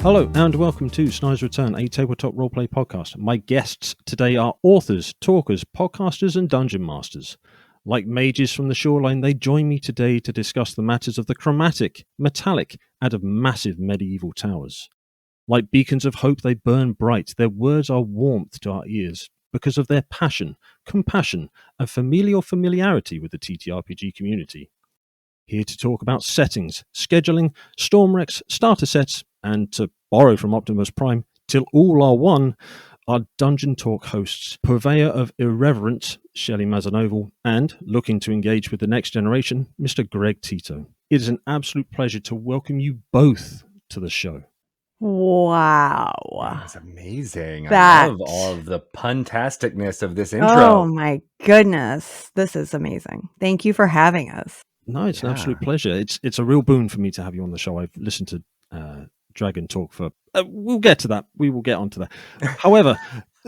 Hello and welcome to Snide's Return, a tabletop roleplay podcast. My guests today are authors, talkers, podcasters and dungeon masters. Like mages from the shoreline, they join me today to discuss the matters of the chromatic, metallic, and of massive medieval towers. Like beacons of hope, they burn bright. Their words are warmth to our ears because of their passion, compassion, and familial familiarity with the TTRPG community. Here to talk about settings, scheduling, storm wrecks, starter sets, and to borrow from Optimus Prime, till all are one, are Dungeon Talk hosts, purveyor of irreverence, Shelly Mazzanoble, and, looking to engage with the next generation, Mr. Greg Tito. It is an absolute pleasure to welcome you both to the show. Wow. That's amazing. That- I love all of the pun-tasticness of this intro. Oh my goodness. This is amazing. Thank you for having us. No, it's an absolute pleasure. It's a real boon for me to have you on the show. I've listened to Dragon Talk for... we'll get to that. We will get onto that. However,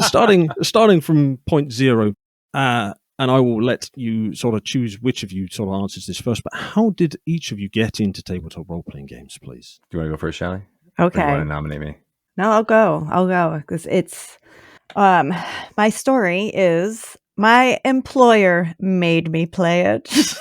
starting from point zero, and I will let you sort of choose which of you sort of answers this first, but how did each of you get into tabletop role-playing games, please? Do you want to go first, Shelly? Okay. Or do you want to nominate me? No, I'll go. Because it's... my story is my employer made me play it.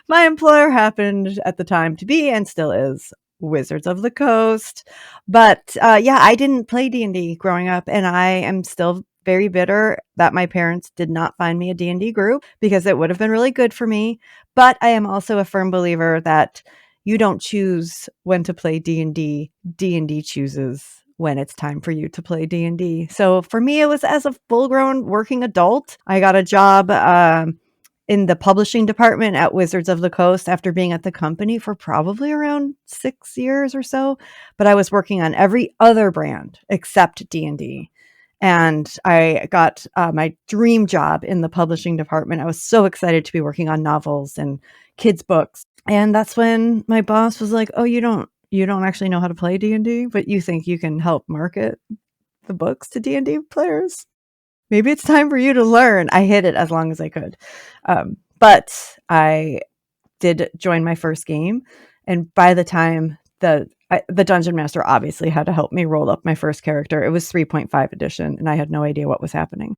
My employer happened at the time to be, and still is, Wizards of the Coast. But I didn't play D&D growing up, and I am still very bitter that my parents did not find me a D&D group, because it would have been really good for me. But I am also a firm believer that you don't choose when to play D&D. D&D chooses when it's time for you to play D&D. So for me, it was as a full-grown working adult. I got a job in the publishing department at Wizards of the Coast after being at the company for probably around 6 years or so. But I was working on every other brand except D&D. And I got my dream job in the publishing department. I was so excited to be working on novels and kids' books. And that's when my boss was like, "Oh, you don't actually know how to play D&D, but you think you can help market the books to D&D players? Maybe it's time for you to learn." I hid it as long as I could. But I did join my first game. And by the time the Dungeon Master obviously had to help me roll up my first character. It was 3.5 edition, and I had no idea what was happening.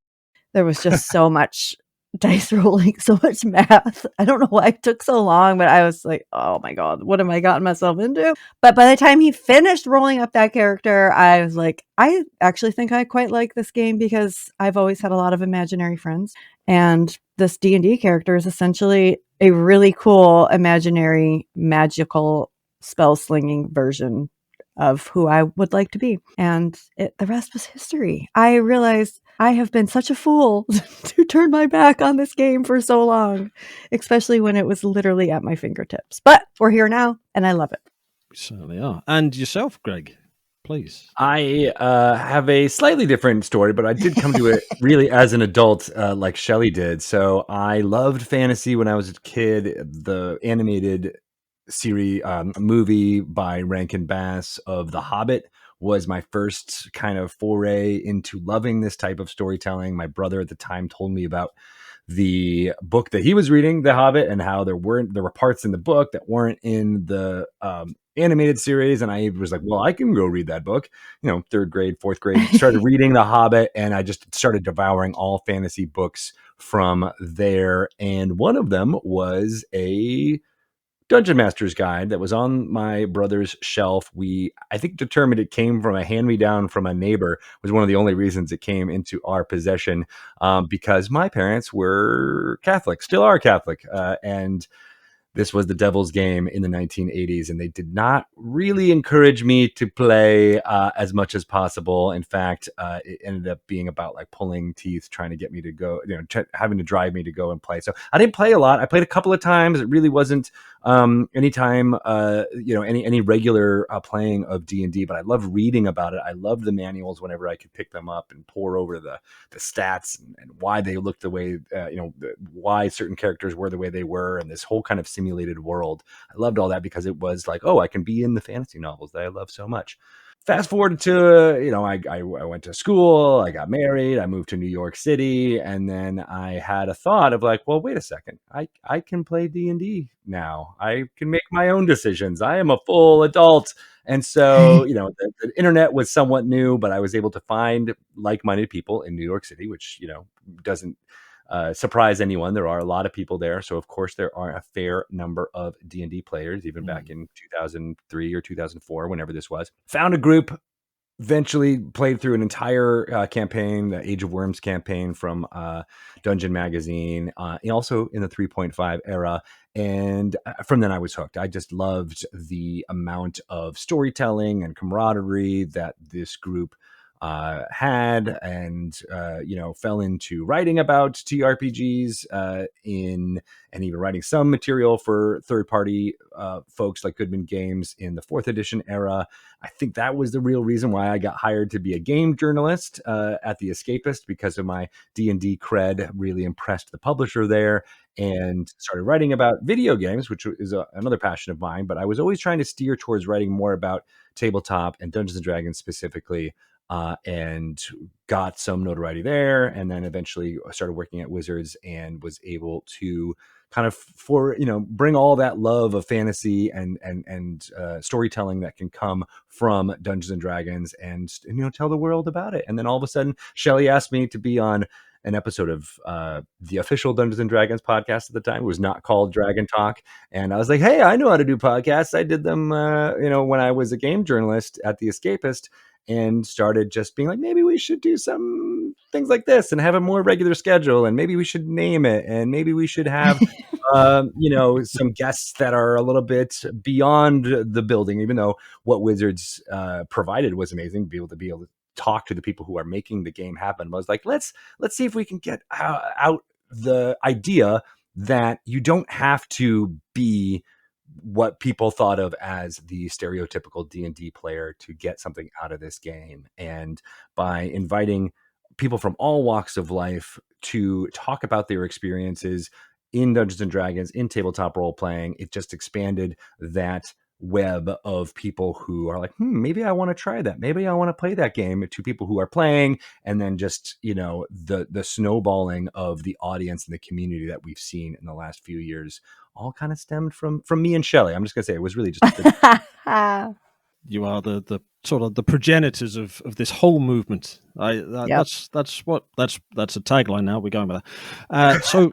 There was just so much dice rolling, so much math. I don't know why it took so long, but I was like, oh my God, what have I gotten myself into? But by the time he finished rolling up that character, I was like, I actually think I quite like this game, because I've always had a lot of imaginary friends. And this D&D character is essentially a really cool, imaginary, magical, spell-slinging version of who I would like to be. And the rest was history. I realized I have been such a fool to turn my back on this game for so long, especially when it was literally at my fingertips. But we're here now, and I love it. We certainly are. And yourself, Greg, please. I have a slightly different story, but I did come to it really as an adult, like Shelly did. So I loved fantasy when I was a kid. The animated series movie by Rankin Bass of The Hobbit was my first kind of foray into loving this type of storytelling. My brother at the time told me about the book that he was reading, The Hobbit, and how there were parts in the book that weren't in the animated series. And I was like, well, I can go read that book. Third grade, fourth grade, started reading The Hobbit, and I just started devouring all fantasy books from there. And one of them was a Dungeon Master's Guide that was on my brother's shelf. I think, determined it came from a hand-me-down from a neighbor, was one of the only reasons it came into our possession, because my parents were Catholic, still are Catholic, and this was the devil's game in the 1980s, and they did not really encourage me to play as much as possible. In fact, it ended up being about like pulling teeth, trying to get me to go, having to drive me to go and play. So I didn't play a lot. I played a couple of times. It really wasn't any time, any regular playing of D&D, but I loved reading about it. I loved the manuals whenever I could pick them up and pore over the stats and why they looked the way, why certain characters were the way they were, and this whole kind of simulated world. I loved all that because it was like, oh, I can be in the fantasy novels that I love so much. fast forward to, I went to school, I got married, I moved to New York City, and then I had a thought of like, well, wait a second, I can play D&D now. I can make my own decisions. I am a full adult. And so, the internet was somewhat new, but I was able to find like-minded people in New York City, which, doesn't surprise anyone. There are a lot of people there. So, of course, there are a fair number of D&D players, even back in 2003 or 2004, whenever this was. Found a group, eventually played through an entire campaign, the Age of Worms campaign from Dungeon Magazine, also in the 3.5 era. And from then I was hooked. I just loved the amount of storytelling and camaraderie that this group had, and fell into writing about TRPGs and even writing some material for third-party folks like Goodman Games in the 4th edition era. I think that was the real reason why I got hired to be a game journalist at The Escapist, because of my D&D cred. Really impressed the publisher there, and started writing about video games, which is another passion of mine. But I was always trying to steer towards writing more about tabletop and Dungeons and Dragons specifically. And got some notoriety there, and then eventually started working at Wizards and was able to kind of bring all that love of fantasy and storytelling that can come from Dungeons and Dragons, and tell the world about it. And then all of a sudden, Shelly asked me to be on an episode of the official Dungeons and Dragons podcast at the time. It was not called Dragon Talk, and I was like, hey, I know how to do podcasts. I did them when I was a game journalist at The Escapist, and started just being like, maybe we should do some things like this and have a more regular schedule, and maybe we should name it, and maybe we should have some guests that are a little bit beyond the building, even though what Wizards provided was amazing, be able to talk to the people who are making the game happen. But I was like, let's see if we can get out the idea that you don't have to be what people thought of as the stereotypical D&D player to get something out of this game. And by inviting people from all walks of life to talk about their experiences in Dungeons and Dragons, in tabletop role playing, it just expanded that web of people who are like, maybe I want to try that. Maybe I want to play that game, to people who are playing. And then just, the snowballing of the audience and the community that we've seen in the last few years all kind of stemmed from me and Shelly. I'm just gonna say it was really just You are the sort of the progenitors of this whole movement. That's a tagline now. We're going with that. So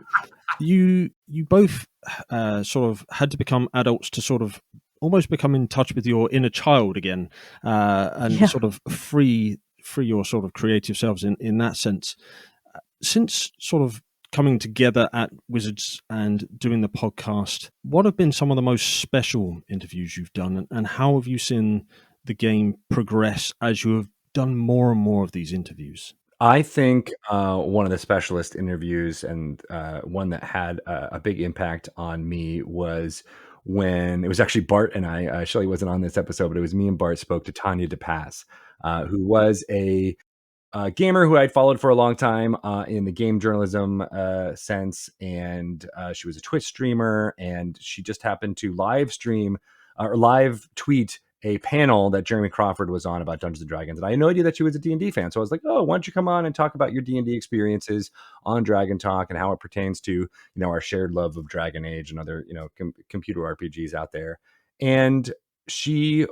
you both sort of had to become adults to sort of almost become in touch with your inner child again, and sort of free your sort of creative selves in that sense. Since sort of coming together at Wizards and doing the podcast, what have been some of the most special interviews you've done, and how have you seen the game progress as you have done more and more of these interviews? I think one of the specialist interviews, and one that had a big impact on me, was when it was actually Bart and I. Shelly wasn't on this episode, but it was me and Bart spoke to Tanya DePass, who was a gamer who I'd followed for a long time in the game journalism sense, and she was a Twitch streamer, and she just happened to live stream or live tweet a panel that Jeremy Crawford was on about Dungeons and Dragons, and I had no idea that she was a D&D fan. So I was like, "Oh, why don't you come on and talk about your D&D experiences on Dragon Talk and how it pertains to our shared love of Dragon Age and other computer RPGs out there?" And she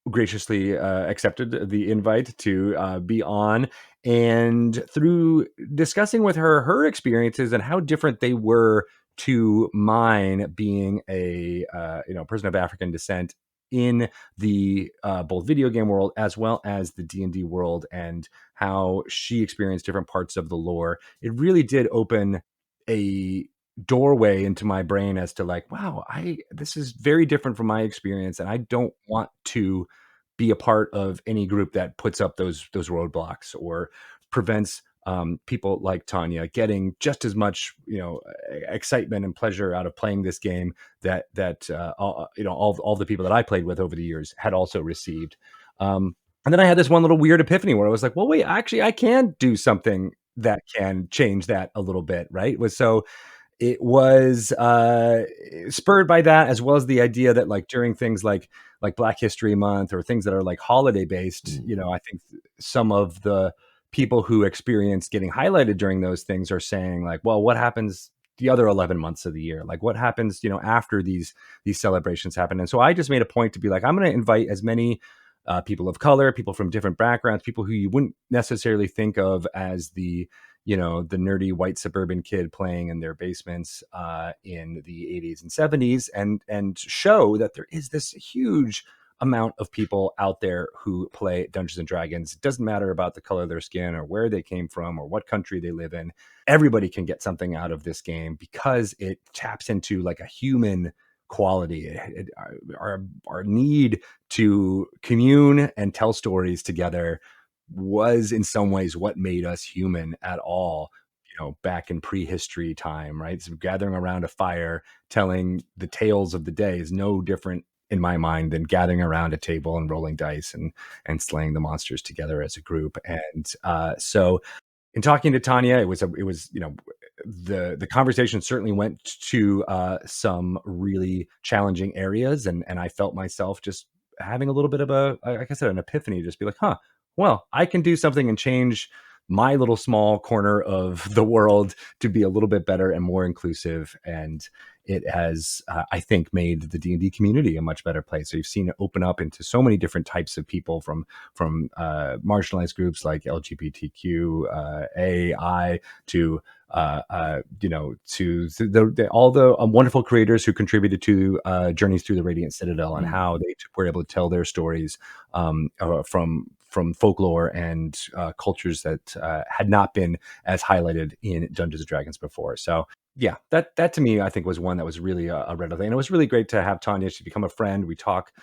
graciously accepted the invite to be on, and through discussing with her experiences and how different they were to mine, being a person of African descent in the both video game world as well as the D&D world, and how she experienced different parts of the lore, it really did open a doorway into my brain as to like, wow, this is very different from my experience, and I don't want to be a part of any group that puts up those roadblocks or prevents people like Tanya getting just as much excitement and pleasure out of playing this game that all the people that I played with over the years had also received. And then I had this one little weird epiphany where I was like, well, wait, actually I can do something that can change that a little bit, right? it was spurred by that, as well as the idea that like during things like Black History Month or things that are like holiday based, I think some of the people who experience getting highlighted during those things are saying like, well, what happens the other 11 months of the year? Like what happens, after these celebrations happen? And so I just made a point to be like, I'm going to invite as many people of color, people from different backgrounds, people who you wouldn't necessarily think of as the nerdy white suburban kid playing in their basements in the 80s and 70s, and show that there is this huge amount of people out there who play Dungeons and Dragons. It doesn't matter about the color of their skin or where they came from or what country they live in. Everybody can get something out of this game because it taps into like a human quality, our need to commune and tell stories together was in some ways what made us human at all, back in prehistory time, right? So gathering around a fire, telling the tales of the day is no different in my mind than gathering around a table and rolling dice and slaying the monsters together as a group. And so in talking to Tanya, it was the conversation certainly went to some really challenging areas, and I felt myself just having a little bit of like I said, an epiphany, just be like, well, I can do something and change my little small corner of the world to be a little bit better and more inclusive. And it has, I think, made the D&D community a much better place. So you've seen it open up into so many different types of people, from marginalized groups like LGBTQ, AI, to all the wonderful creators who contributed to Journeys Through the Radiant Citadel, and how they were able to tell their stories from folklore and cultures that had not been as highlighted in Dungeons and Dragons before. So yeah, that to me, I think, was one that was really a red thing. And it was really great to have Tanya. She's become a friend. We talk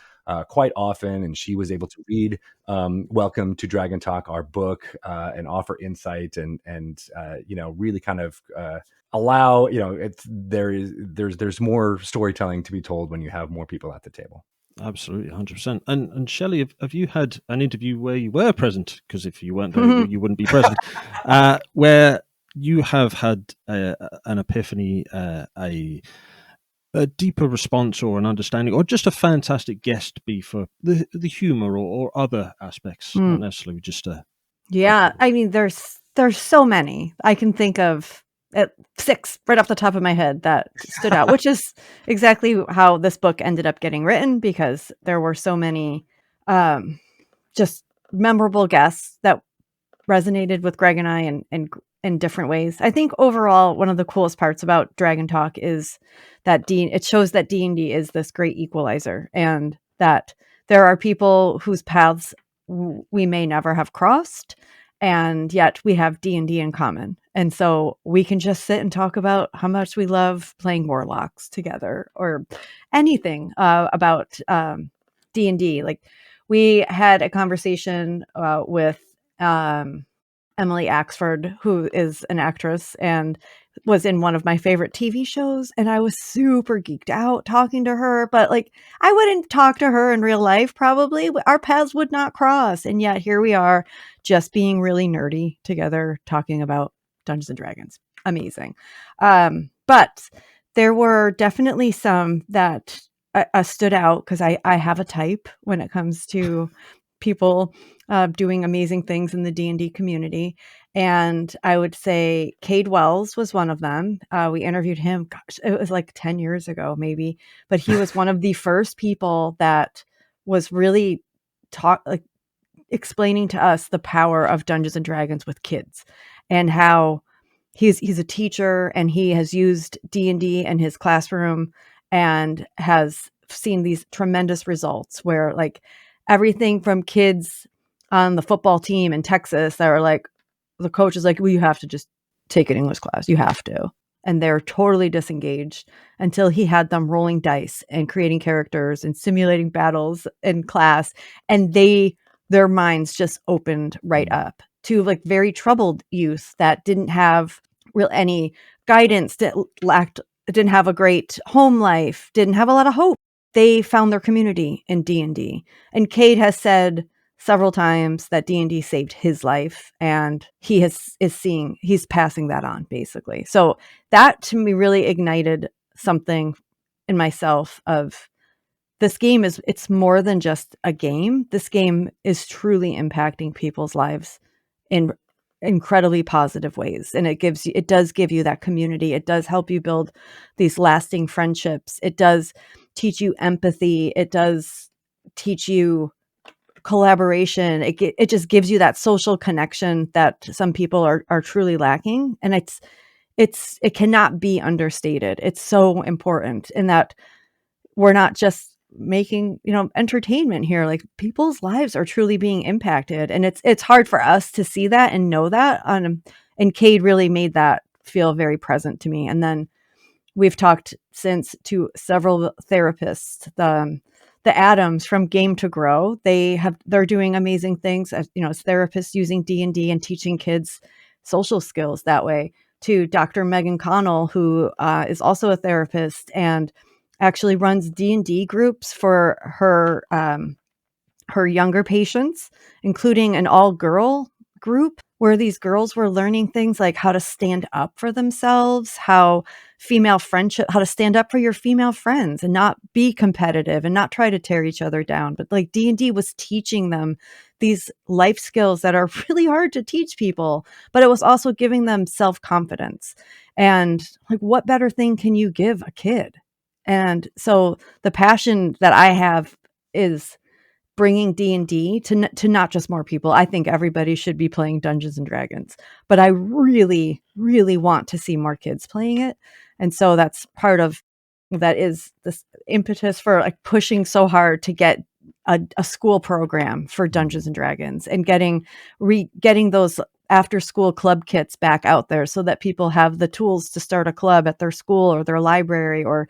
quite often, and she was able to read Welcome to Dragon Talk, our book, and offer insight and really kind of allow, there's more storytelling to be told when you have more people at the table. Absolutely, 100%. And Shelly, have you had an interview where you were present? Because if you weren't there, you wouldn't be present. Where you have had an epiphany, a deeper response or an understanding, or just a fantastic guest be for the humor or other aspects, not necessarily just yeah. I mean, there's so many. I can think of 6 right off the top of my head that stood out, which is exactly how this book ended up getting written, because there were so many just memorable guests that resonated with Greg and I in different ways. I think overall, one of the coolest parts about Dragon Talk is that it shows that D&D is this great equalizer, and that there are people whose paths we may never have crossed, and yet we have D&D in common. And so we can just sit and talk about how much we love playing warlocks together, or anything about D&D. Like, we had a conversation with Emily Axford, who is an actress and was in one of my favorite TV shows. And I was super geeked out talking to her, but like, I wouldn't talk to her in real life. Probably our paths would not cross. And yet here we are, just being really nerdy together, talking about Dungeons and Dragons. Amazing. But there were definitely some that stood out, because I have a type when it comes to people doing amazing things in the D&D community. And I would say Cade Wells was one of them. We interviewed him, gosh, it was like 10 years ago, maybe. But he was one of the first people that was really explaining to us the power of Dungeons and Dragons with kids, and how he's a teacher, and he has used D&D in his classroom and has seen these tremendous results where, like, everything from kids on the football team in Texas that are like, the coach is like, well, you have to just take an English class. You have to. And they're totally disengaged, until he had them rolling dice and creating characters and simulating battles in class. And their minds just opened right up to like very troubled youth that didn't have any guidance, didn't have a great home life, didn't have a lot of hope. They found their community in D&D. And Cade has said several times that D&D saved his life, and he's passing that on basically. So that to me really ignited something in myself of this game it's more than just a game. This game is truly impacting people's lives in incredibly positive ways. And it does give you that community. It does help you build these lasting friendships. It does teach you empathy. It does teach you collaboration. It just gives you that social connection that some people are truly lacking. And it cannot be understated. It's so important in that we're not just making, entertainment here. Like, people's lives are truly being impacted. And it's hard for us to see that and know that. And Cade really made that feel very present to me. And then we've talked since to several therapists, the Adams from Game to Grow. They're doing amazing things as therapists using D&D and teaching kids social skills that way. To Dr. Megan Connell, who is also a therapist and actually runs D&D groups for her younger patients, including an all-girl group where these girls were learning things like how to stand up for themselves, how to stand up for your female friends and not be competitive and not try to tear each other down. But like, D&D was teaching them these life skills that are really hard to teach people, but it was also giving them self-confidence. And like, what better thing can you give a kid? And so the passion that I have is bringing D&D to not just more people. I think everybody should be playing Dungeons and Dragons, but I really, really want to see more kids playing it. And so that's part of that is this impetus for like pushing so hard to get a school program for Dungeons and Dragons and getting those after school club kits back out there so that people have the tools to start a club at their school or their library or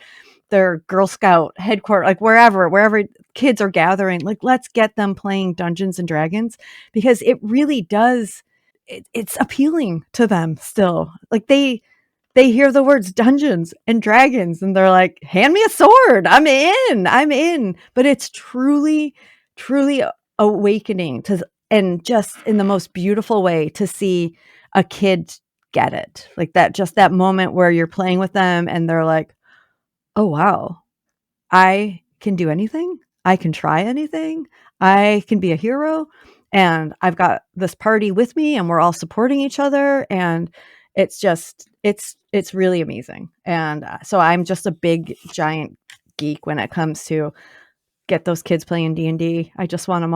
their Girl Scout headquarters, like wherever kids are gathering. Like, let's get them playing Dungeons and Dragons, because it really does. It's appealing to them still. Like, they hear the words Dungeons and Dragons and they're like, hand me a sword. I'm in. But it's truly, truly awakening and just in the most beautiful way to see a kid get it. Like that moment where you're playing with them and they're like, oh, wow, I can do anything. I can try anything. I can be a hero. And I've got this party with me and we're all supporting each other. And it's really amazing. And so I'm just a big, giant geek when it comes to get those kids playing D&D. I just want them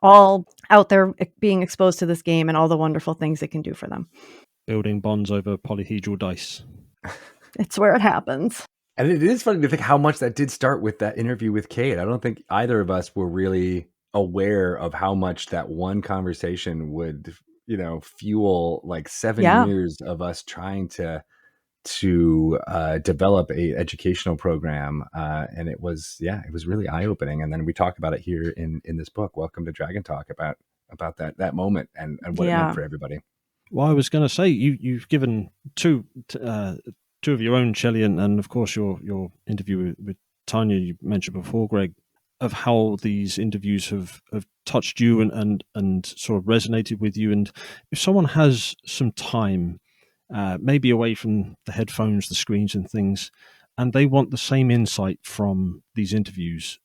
all out there being exposed to this game and all the wonderful things it can do for them. Building bonds over polyhedral dice. It's where it happens. And it is funny to think how much that did start with that interview with Cade. I don't think either of us were really aware of how much that one conversation would, fuel like 7 years of us trying to develop a educational program. And it was really eye-opening. And then we talk about it here in this book, Welcome to Dragon Talk, about that moment and what it meant for everybody. Well, I was going to say, you've given two of your own, Shelly, and of course your interview with Tanya you mentioned before, Greg, of how these interviews have touched you and sort of resonated with you. And if someone has some time, maybe away from the headphones, the screens and things, and they want the same insight from these interviews,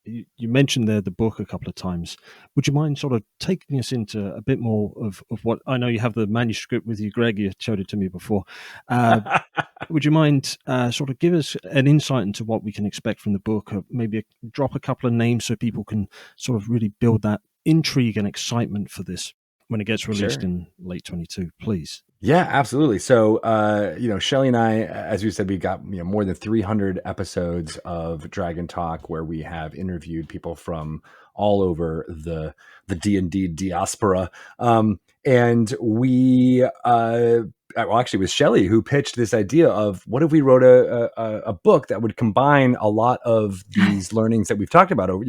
you mentioned there the book a couple of times. Would you mind sort of taking us into a bit more of what I know you have the manuscript with you, Greg? You showed it to me before. Would you mind sort of give us an insight into what we can expect from the book? Maybe drop a couple of names so people can sort of really build that intrigue and excitement for this when it gets released in late 22, please. Yeah, absolutely. So, Shelly and I, as we said, we got more than 300 episodes of Dragon Talk where we have interviewed people from all over the D&D diaspora. And we, actually, it was Shelly who pitched this idea of what if we wrote a book that would combine a lot of these learnings that we've talked about over,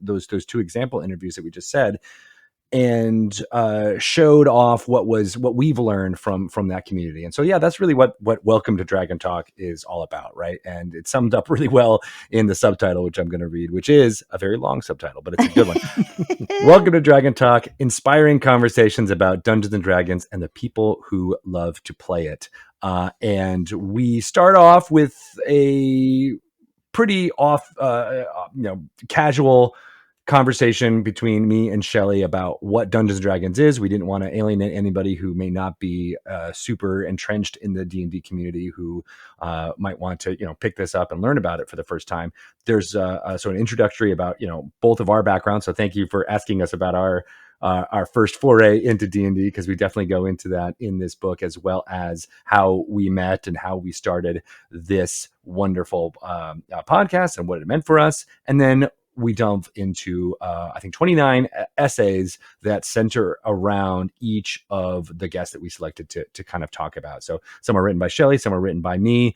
those two example interviews that we just said, showed off what we've learned from that community. And so, yeah, that's really what Welcome to Dragon Talk is all about, right? And it's summed up really well in the subtitle, which I'm going to read, which is a very long subtitle, but it's a good one. Welcome to Dragon Talk, inspiring conversations about Dungeons and Dragons and the people who love to play it. And we start off with a pretty casual conversation between me and Shelly about what Dungeons and Dragons is. We didn't want to alienate anybody who may not be super entrenched in the D&D community who might want to, pick this up and learn about it for the first time. There's sort of introductory about, both of our backgrounds. So thank you for asking us about our first foray into D&D, because we definitely go into that in this book, as well as how we met and how we started this wonderful podcast and what it meant for us. And then we delve into, I think, 29 essays that center around each of the guests that we selected to kind of talk about. So some are written by Shelly, some are written by me.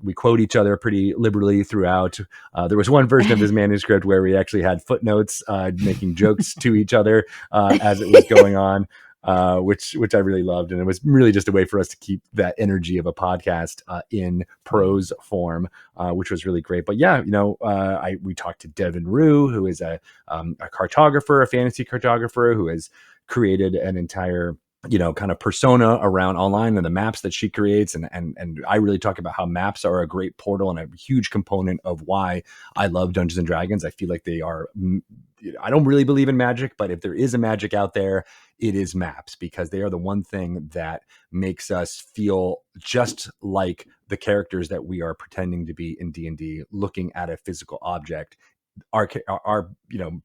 We quote each other pretty liberally throughout. There was one version of this manuscript where we actually had footnotes making jokes to each other as it was going on. Which I really loved. And it was really just a way for us to keep that energy of a podcast in prose form, which was really great. But yeah, we talked to Devin Rue, who is a cartographer, a fantasy cartographer, who has created an entire kind of persona around online and the maps that she creates. And I really talk about how maps are a great portal and a huge component of why I love Dungeons and Dragons. I feel like they are, I don't really believe in magic, but if there is a magic out there, it is maps, because they are the one thing that makes us feel just like the characters that we are pretending to be in D&D, looking at a physical object. Our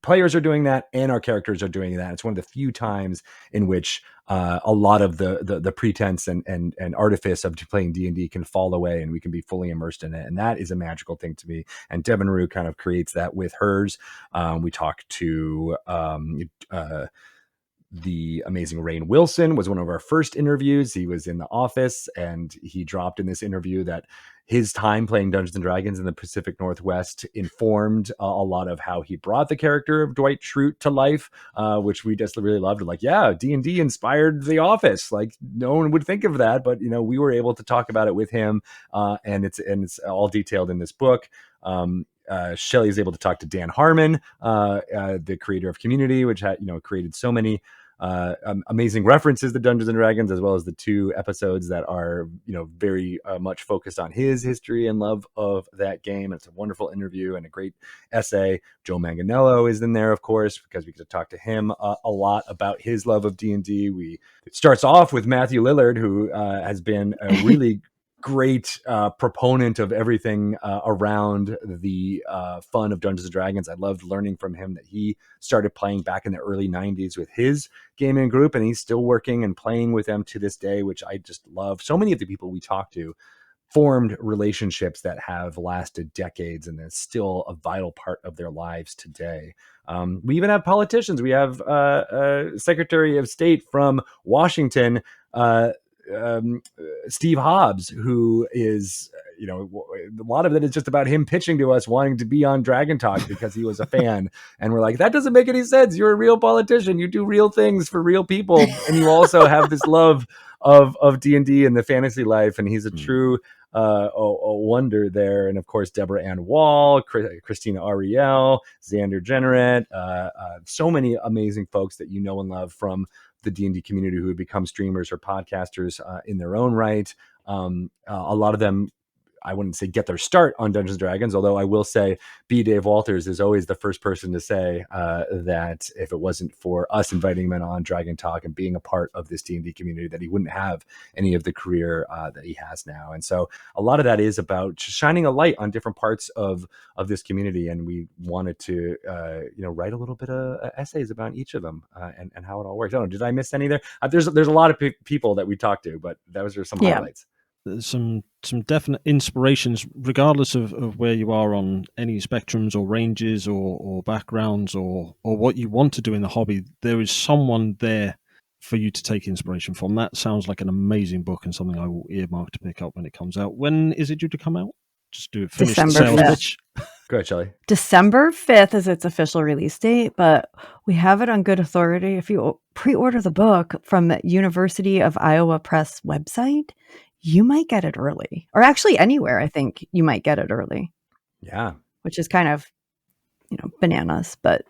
players are doing that, and our characters are doing that. It's one of the few times in which a lot of the pretense and artifice of playing D&D can fall away, and we can be fully immersed in it. And that is a magical thing to me. And Devin Rue kind of creates that with hers. We talked to the amazing Rainn Wilson, was one of our first interviews. He was in The Office, and he dropped in this interview that his time playing Dungeons and Dragons in the Pacific Northwest informed a lot of how he brought the character of Dwight Schrute to life, which we just really loved. Like, yeah, D&D inspired The Office. Like, no one would think of that, but we were able to talk about it with him, and it's all detailed in this book. Shelly is able to talk to Dan Harmon, the creator of Community, which had created so many amazing references to Dungeons and Dragons, as well as the 2 episodes that are very much focused on his history and love of that game. And it's a wonderful interview and a great essay. Joe Manganiello is in there, of course, because we get to talk to him a lot about his love of D&D. It starts off with Matthew Lillard, who has been a really great proponent of everything around the fun of Dungeons and Dragons. I loved learning from him that he started playing back in the early 90s with his gaming group, and he's still working and playing with them to this day, which I just love. So many of the people we talk to formed relationships that have lasted decades, and it's still a vital part of their lives today. We even have politicians. We have Secretary of State from Washington, Steve Hobbs, who is, a lot of it is just about him pitching to us wanting to be on Dragon Talk because he was a fan. And we're like, that doesn't make any sense. You're a real politician. You do real things for real people. And you also have this love of D&D and the fantasy life. And he's a true a wonder there. And of course, Deborah Ann Wall, Christina Ariel, Xander Generett, so many amazing folks that and love from the D&D community who have become streamers or podcasters in their own right. A lot of them, I wouldn't say get their start on Dungeons & Dragons, although I will say B. Dave Walters is always the first person to say that if it wasn't for us inviting him on Dragon Talk and being a part of this D&D community, that he wouldn't have any of the career that he has now. And so a lot of that is about shining a light on different parts of this community. And we wanted to, write a little bit of essays about each of them and how it all works. I don't know, did I miss any there? There's a lot of people that we talked to, but those are some highlights. There's some definite inspirations, regardless of where you are on any spectrums or ranges or backgrounds or what you want to do in the hobby. There is someone there for you to take inspiration from. That sounds like an amazing book and something I will earmark to pick up when it comes out. When is it due to come out? Just do it. Finish the sales pitch. Go ahead, Shelly. December 5th is its official release date, but we have it on good authority. If you pre-order the book from the University of Iowa Press website, you might get it early. Or actually anywhere, I think you might get it early. Yeah. Which is kind of, bananas, but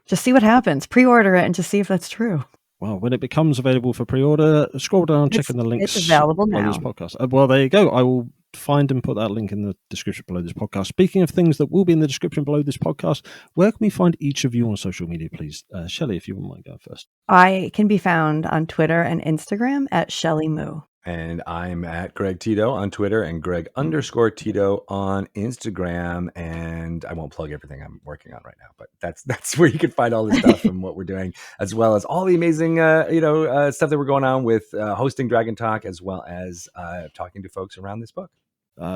just see what happens. Pre-order it and just see if that's true. Well, when it becomes available for pre-order, scroll down, check in the links. It's available below now. This podcast. Well, there you go. I will find and put that link in the description below this podcast. Speaking of things that will be in the description below this podcast, where can we find each of you on social media, please? Shelly, if you wouldn't mind going first. I can be found on Twitter and Instagram at Shelly Moo. And I'm at Greg Tito on Twitter and Greg_Tito on Instagram. And I won't plug everything I'm working on right now, but that's where you can find all the stuff and what we're doing, as well as all the amazing, stuff that we're going on with hosting Dragon Talk, as well as talking to folks around this book.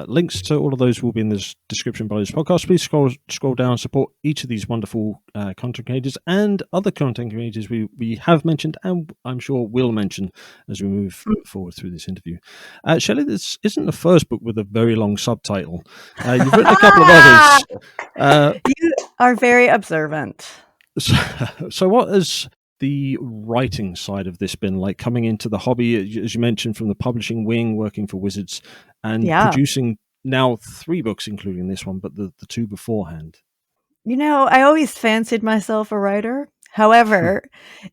Links to all of those will be in the description below this podcast. Please scroll down, support each of these wonderful content creators and other content creators we have mentioned and I'm sure will mention as we move forward through this interview. Shelley, this isn't the first book with a very long subtitle. You've written a couple of others. You are very observant. So what has the writing side of this been like, coming into the hobby, as you mentioned, from the publishing wing, working for Wizards and producing now 3 books, including this one, but the 2 beforehand? I always fancied myself a writer. However,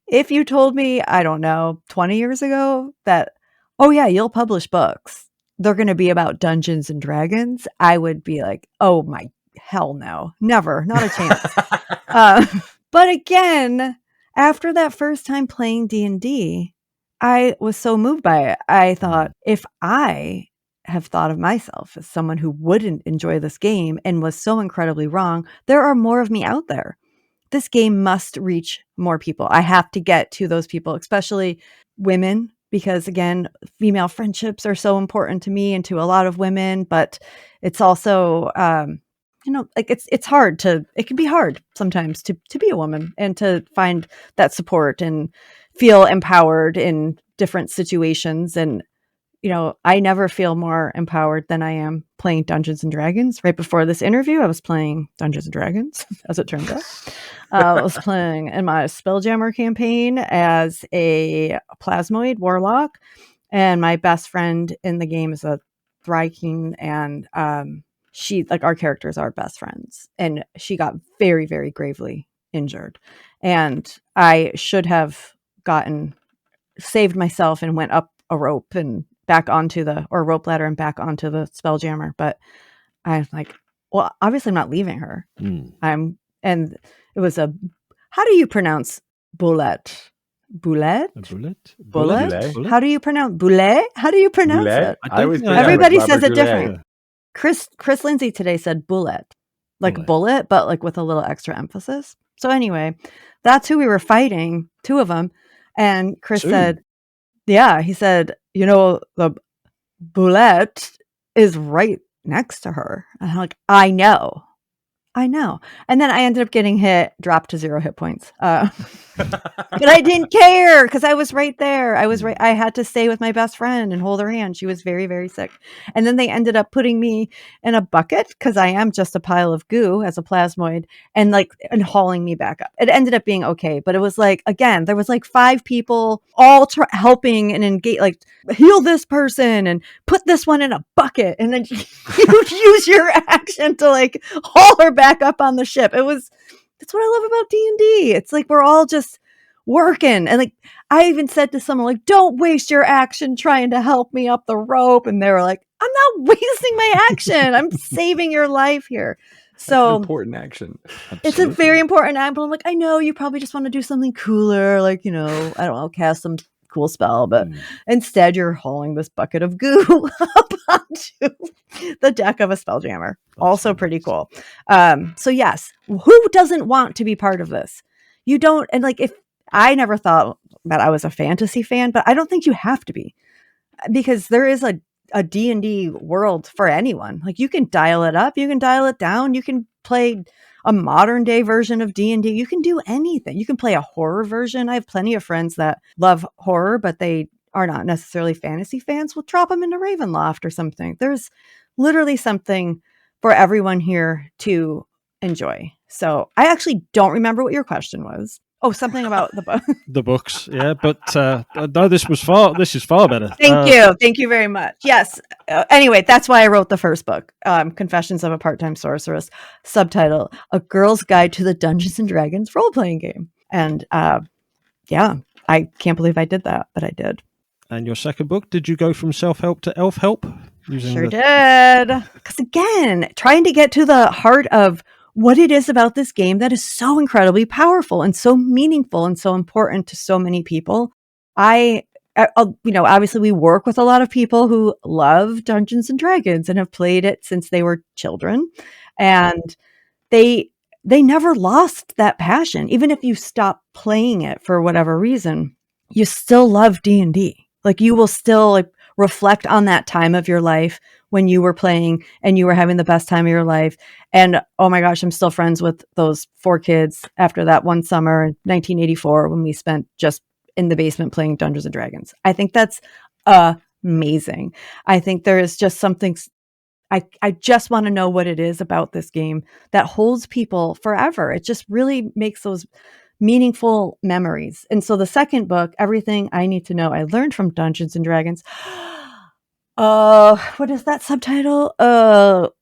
if you told me, I don't know, 20 years ago that, oh yeah, you'll publish books, they're going to be about Dungeons and Dragons, I would be like, oh my hell no, never, not a chance. But again, after that first time playing D&D, I was so moved by it. I thought, if I have thought of myself as someone who wouldn't enjoy this game and was so incredibly wrong, there are more of me out there. This game must reach more people. I have to get to those people, especially women, because again, female friendships are so important to me and to a lot of women, but it's also, it's hard it can be hard sometimes to be a woman and to find that support and feel empowered in different situations. And, I never feel more empowered than I am playing Dungeons and Dragons. Right before this interview, I was playing Dungeons and Dragons, as it turns out. I was playing in my Spelljammer campaign as a plasmoid warlock. And my best friend in the game is a Thryking, and our characters are best friends, and she got very, very gravely injured. And I should have saved myself and went up a rope and back onto rope ladder and back onto the Spelljammer. But I was like, well, obviously I'm not leaving her. And it was how do you pronounce bullet? Bullet? Bullet? How do you pronounce bullet? How do you pronounce it? Everybody says it different. Chris Lindsay today said bullet, bullet, but with a little extra emphasis. So anyway, that's who we were fighting, 2 of them. And Chris said, he said, the bullet is right next to her. And I'm like, I know. And then I ended up getting dropped to 0 hit points. But I didn't care because I was right there. I had to stay with my best friend and hold her hand. She was very, very sick. And then they ended up putting me in a bucket because I am just a pile of goo as a plasmoid, and hauling me back up. It ended up being okay. But it was again, there was 5 people all helping and engage, heal this person and put this one in a bucket. And then you use your action to haul her back up on the ship. That's what I love about D&D. It's we're all just working. And I even said to someone, don't waste your action trying to help me up the rope. And they were like, I'm not wasting my action. I'm saving your life here. So that's an important action. It's a very important act. But I'm I know you probably just want to do something cooler. I don't know, cast some cool spell, but instead you're hauling this bucket of goo up onto the deck of a Spelljammer. Also pretty cool. So yes, who doesn't want to be part of this? You don't, and if I never thought that I was a fantasy fan, but I don't think you have to be, because there is a D&D world for anyone. You can dial it up, you can dial it down, you can play a modern day version of D&D. You can do anything. You can play a horror version. I have plenty of friends that love horror, but they are not necessarily fantasy fans. We'll drop them into Ravenloft or something. There's literally something for everyone here to enjoy. So I actually don't remember what your question was. Oh, something about the book. The books, yeah, but no, this is far better. Thank you very much. Yes. Anyway, that's why I wrote the first book, Confessions of a Part-Time Sorceress, subtitle, A Girl's Guide to the Dungeons and Dragons role-playing game. And yeah, I can't believe I did that, but I did. And your second book, did you go from self-help to elf-help? Sure did. Because again, trying to get to the heart of what it is about this game that is so incredibly powerful and so meaningful and so important to so many people. Obviously we work with a lot of people who love Dungeons and Dragons and have played it since they were children. And they never lost that passion. Even if you stop playing it for whatever reason, you still love D&D. Like you will still reflect on that time of your life when you were playing and you were having the best time of your life. And oh my gosh, I'm still friends with those 4 kids after that one summer in 1984 when we spent just in the basement playing Dungeons and Dragons. I think that's amazing. I think there is just something, I just want to know what it is about this game that holds people forever. It just really makes those meaningful memories. And so the second book, Everything I Need to Know I Learned from Dungeons and Dragons. What is that subtitle?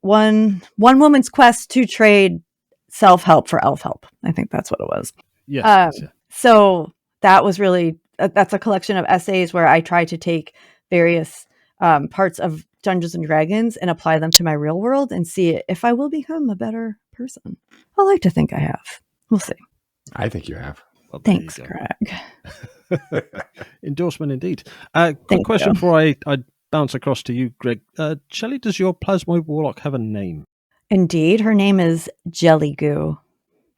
One Woman's Quest to Trade Self-Help for Elf-Help. I think that's what it was. Yes. So that was really, that's a collection of essays where I try to take various parts of Dungeons and Dragons and apply them to my real world and see if I will become a better person. I like to think I have. We'll see. I think you have. Well, thanks, Greg. Endorsement indeed. Good question before I bounce across to you, Greg. Shelly, does your plasmoid warlock have a name? Indeed. Her name is Jelly Goo.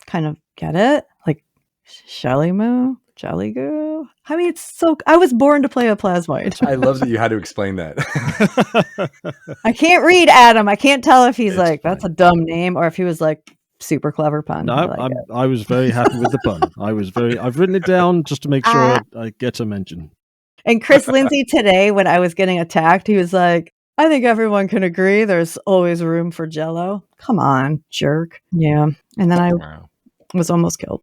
Kind of get it? Like Shelly Moo? Jelly Goo? I mean, I was born to play a plasmoid. I love that you had to explain that. I can't read Adam. I can't tell if he's that's a dumb name or if he was super clever pun. No, I was very happy with the pun. I've written it down just to make sure I get a mention. And Chris Lindsay today, when I was getting attacked, he was like, I think everyone can agree there's always room for Jell-O. Come on, jerk. Yeah. And then I was almost killed.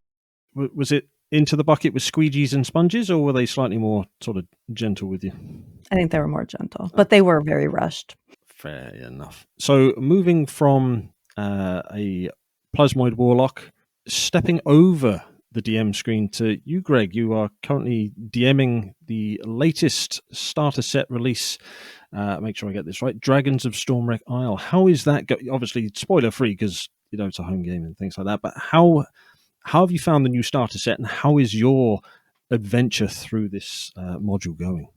Was it into the bucket with squeegees and sponges, or were they slightly more sort of gentle with you? I think they were more gentle, but they were very rushed. Fair enough. So moving from a plasmoid warlock, stepping over the DM screen to you, Greg. You are currently DMing the latest starter set release. Make sure I get this right. Dragons of Stormwreck Isle. How is that going? Obviously, spoiler free because it's a home game and things like that. But how have you found the new starter set, and how is your adventure through this module going?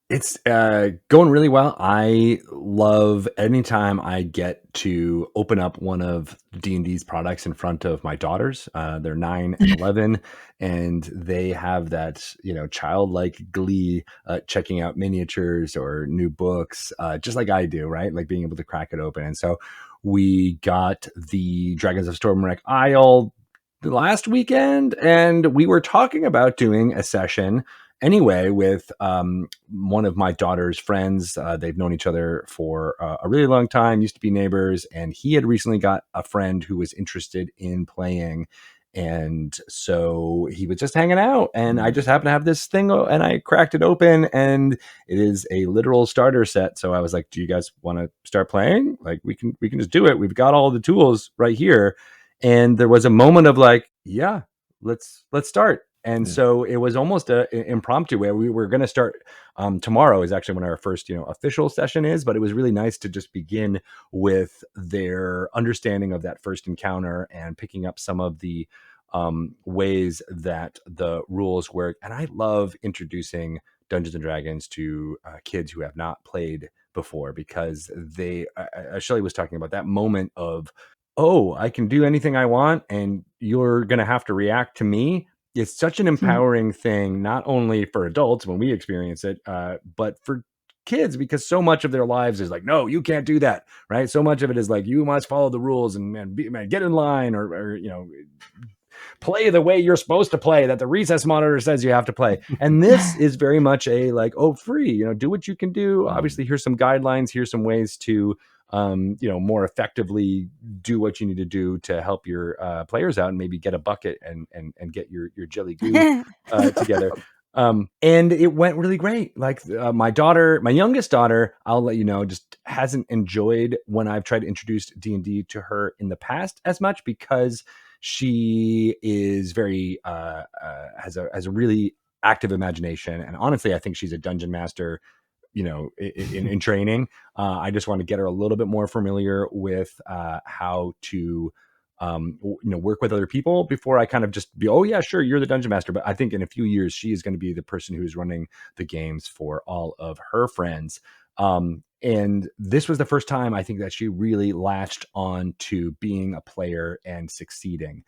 It's going really well. I love anytime I get to open up one of D&D's products in front of my daughters. They're 9 and 11, and they have that childlike glee checking out miniatures or new books, just like I do, right? Like being able to crack it open. And so we got the Dragons of Stormwreck Isle last weekend, and we were talking about doing a session anyway with one of my daughter's friends. They've known each other for a really long time, used to be neighbors, and he had recently got a friend who was interested in playing. And so he was just hanging out, and I just happened to have this thing, and I cracked it open, and it is a literal starter set. So I was like, do you guys want to start playing? Like, we can just do it. We've got all the tools right here. And there was a moment of yeah, let's start. And so it was almost an impromptu way. We were going to start tomorrow is actually when our first, official session is, but it was really nice to just begin with their understanding of that first encounter and picking up some of the ways that the rules work. And I love introducing Dungeons and Dragons to kids who have not played before, because Shelly was talking about that moment of, oh, I can do anything I want and you're going to have to react to me. It's such an empowering thing, not only for adults when we experience it, but for kids, because so much of their lives is no, you can't do that, right? So much of it is you must follow the rules and get in line or play the way you're supposed to play, that the recess monitor says you have to play. And this is very much a free, do what you can do. Obviously, here's some guidelines, here's some ways to more effectively do what you need to do to help your players out, and maybe get a bucket and get your jelly goo together. And it went really great. Like my youngest daughter, I'll let you know, just hasn't enjoyed when I've tried to introduce D&D to her in the past as much, because she is very has a really active imagination, and honestly, I think she's a dungeon master, in training. I just want to get her a little bit more familiar with how to work with other people before I kind of just be, oh yeah, sure, you're the dungeon master. But I think in a few years, she is going to be the person who's running the games for all of her friends. And this was the first time I think that she really latched on to being a player and succeeding.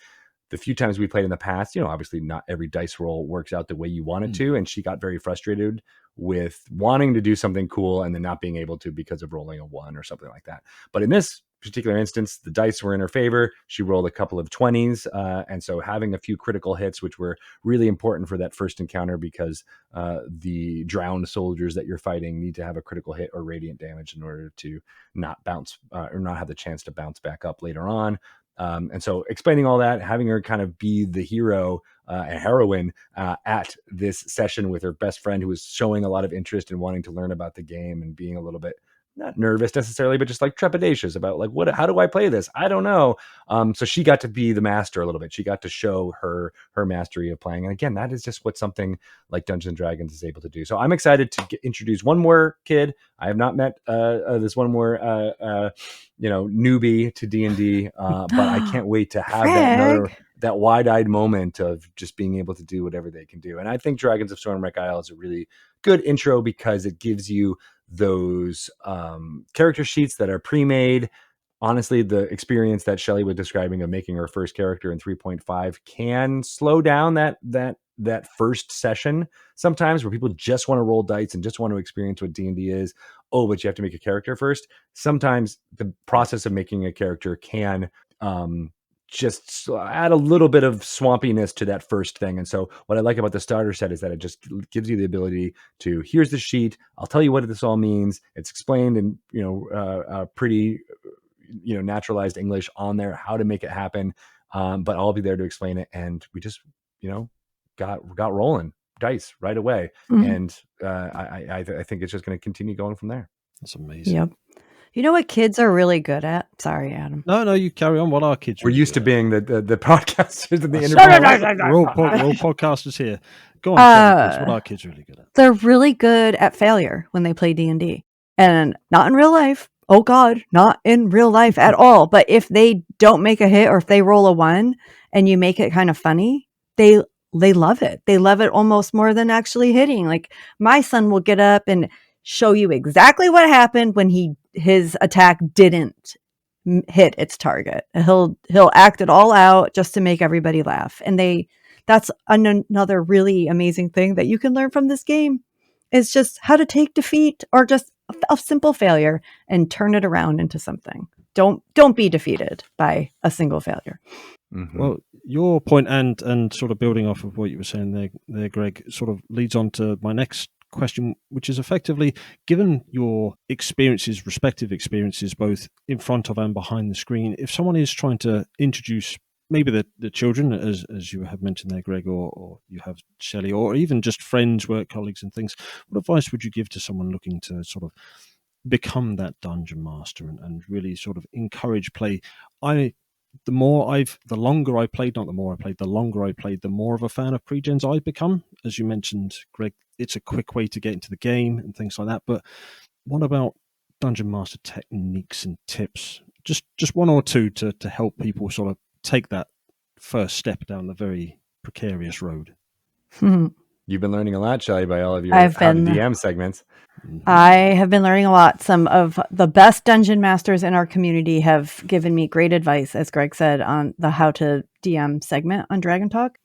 The few times we played in the past, obviously not every dice roll works out the way you want it to. And she got very frustrated with wanting to do something cool and then not being able to because of rolling a 1 or something like that. But in this particular instance, the dice were in her favor. She rolled a couple of 20s. And so having a few critical hits, which were really important for that first encounter, because the drowned soldiers that you're fighting need to have a critical hit or radiant damage in order to not bounce or not have the chance to bounce back up later on. And so explaining all that, having her kind of be the hero and heroine at this session with her best friend, who was showing a lot of interest in wanting to learn about the game and being a little bit, not nervous necessarily, but just like trepidatious about like, how do I play this? I don't know. So she got to be the master a little bit. She got to show her mastery of playing. And again, that is just what something like Dungeons and Dragons is able to do. So I'm excited to introduce one more kid. I have not met this one more newbie to D&D, but I can't wait to have that wide-eyed moment of just being able to do whatever they can do. And I think Dragons of Stormwreck Isle is a really good intro, because it gives you those character sheets that are pre-made. Honestly, the experience that Shelly was describing of making her first character in 3.5 can slow down that first session sometimes, where people just want to roll dice and just want to experience what D&D is. Oh, but you have to make a character first. Sometimes the process of making a character can just add a little bit of swampiness to that first thing. And so what I like about the starter set is that it just gives you the ability to, here's the sheet, I'll tell you what this all means. It's explained in pretty naturalized English on there, how to make it happen. But I'll be there to explain it. And we just got rolling dice right away. And I think it's just going to continue going from there. That's amazing. Yep. You know what kids are really good at? Sorry, Adam. No, you carry on. What are kids? We're used to being the podcasters and the interview. We're all podcasters here. Go on, Shelly, what are kids really good at? They're really good at failure when they play D&D. And not in real life. Oh God, not in real life at all. But if they don't make a hit, or if they roll a 1 and you make it kind of funny, they love it. They love it almost more than actually hitting. Like my son will get up and show you exactly what happened when his attack didn't hit its target. He'll act it all out just to make everybody laugh. And that's another really amazing thing that you can learn from this game, is just how to take defeat or just a simple failure and turn it around into something. Don't be defeated by a single failure. Mm-hmm. Well, your point and sort of building off of what you were saying there, Greg, sort of leads on to my next question, which is effectively, given your respective experiences, both in front of and behind the screen, if someone is trying to introduce maybe the children, as you have mentioned there, Greg, or you have Shelly, or even just friends, work colleagues and things, what advice would you give to someone looking to sort of become that dungeon master and really sort of encourage play? The longer I played, the more of a fan of pre-gens I've become. As you mentioned, Greg, it's a quick way to get into the game and things like that. But what about dungeon master techniques and tips? Just one or two to help people sort of take that first step down the very precarious road. You've been learning a lot, Shelly, by all of your How to DM segments. I have been learning a lot. Some of the best dungeon masters in our community have given me great advice, as Greg said, on the How to DM segment on Dragon Talk.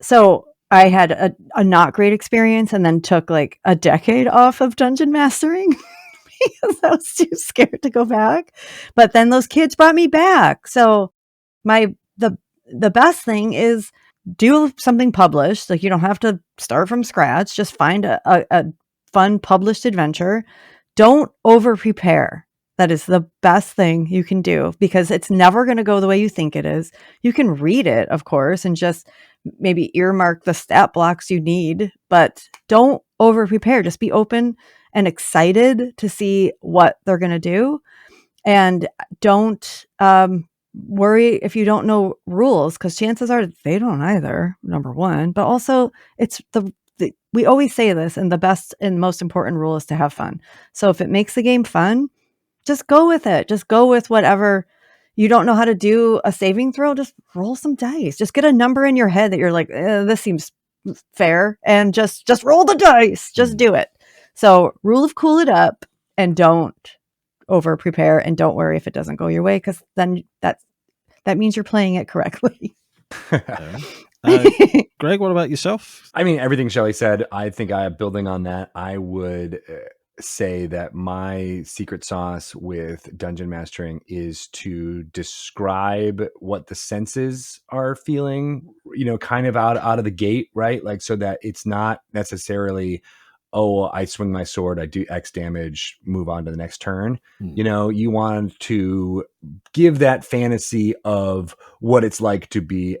So I had a not great experience and then took like a decade off of dungeon mastering because I was too scared to go back. But then those kids brought me back. So the best thing is do something published. Like you don't have to start from scratch. Just find a fun published adventure. Don't over prepare. That is the best thing you can do, because it's never going to go the way you think it is. You can read it, of course, and just maybe earmark the stat blocks you need, but don't over prepare. Just be open and excited to see what they're going to do. And don't worry if you don't know rules, because chances are they don't either, number one. But also, it's we always say this, and the best and most important rule is to have fun. So if it makes the game fun, just go with it. Just go with whatever. You don't know how to do a saving throw, just roll some dice. Just get a number in your head that you're like, this seems fair, and just roll the dice. Just do it. So rule of cool it up, and don't over prepare, and don't worry if it doesn't go your way, because then that means you're playing it correctly. Greg, what about yourself? I mean, everything Shelly said, I think building on that, I would say that my secret sauce with dungeon mastering is to describe what the senses are feeling, kind of out of the gate, right? Like, so that it's not necessarily, oh, I swing my sword, I do X damage, move on to the next turn. You want to give that fantasy of what it's like to be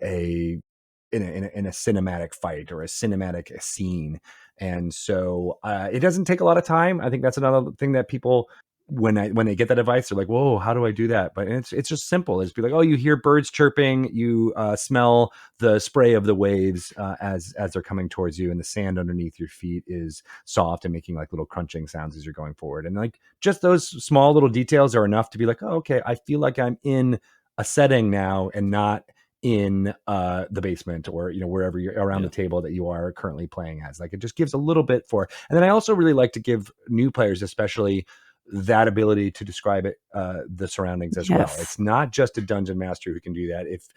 in a cinematic fight or a cinematic scene. And so it doesn't take a lot of time. I think that's another thing that people, when they get that advice, they're like, whoa, how do I do that? But it's just simple. It's be like, oh, you hear birds chirping, you smell the spray of the waves as they're coming towards you, and the sand underneath your feet is soft and making like little crunching sounds as you're going forward. And like just those small little details are enough to be like, oh, okay, I feel like I'm in a setting now and not in the basement or wherever you're around the table that you are currently playing as. Like, it just gives a little bit for. And then I also really like to give new players especially that ability to describe it, the surroundings as well. It's not just a dungeon master who can do that. If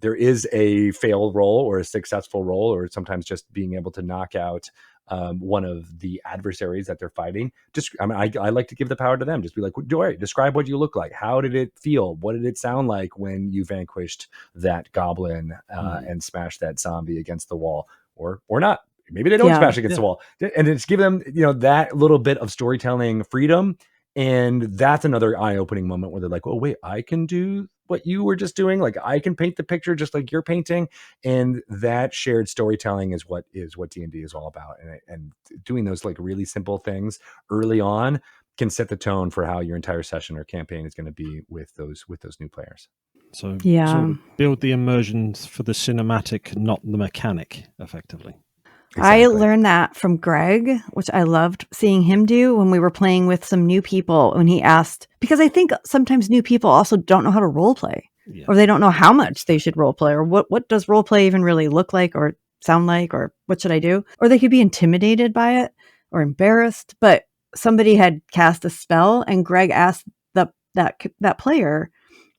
there is a failed roll or a successful roll, or sometimes just being able to knock out one of the adversaries that they're fighting, I like to give the power to them. Just be like, describe what you look like. How did it feel? What did it sound like when you vanquished that goblin and smashed that zombie against the wall, or not? Maybe they don't smash against the wall, and it's give them that little bit of storytelling freedom. And that's another eye-opening moment where they're like, oh wait, I can do what you were just doing. Like, I can paint the picture just like you're painting. And that shared storytelling is what D&D is all about. And doing those like really simple things early on can set the tone for how your entire session or campaign is going to be with those new players. So sort of build the immersion for the cinematic, not the mechanic, effectively. Exactly. I learned that from Greg, which I loved seeing him do when we were playing with some new people. When he asked, because I think sometimes new people also don't know how to role play, or they don't know how much they should role play, or what does role play even really look like or sound like, or what should I do? Or they could be intimidated by it or embarrassed. But somebody had cast a spell, and Greg asked that player,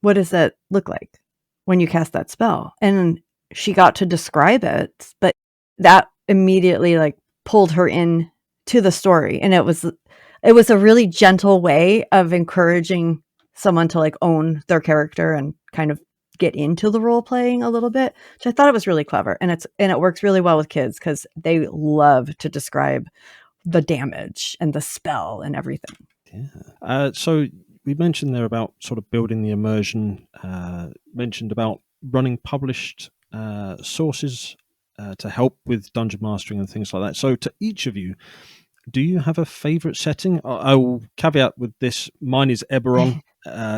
what does that look like when you cast that spell? And she got to describe it, but that immediately like pulled her in to the story. And it was a really gentle way of encouraging someone to like own their character and kind of get into the role playing a little bit, which I thought it was really clever. And it works really well with kids because they love to describe the damage and the spell and everything. So we mentioned there about sort of building the immersion, mentioned about running published sources to help with dungeon mastering and things like that. So to each of you, do you have a favorite setting? I will caveat with this. Mine is Eberron,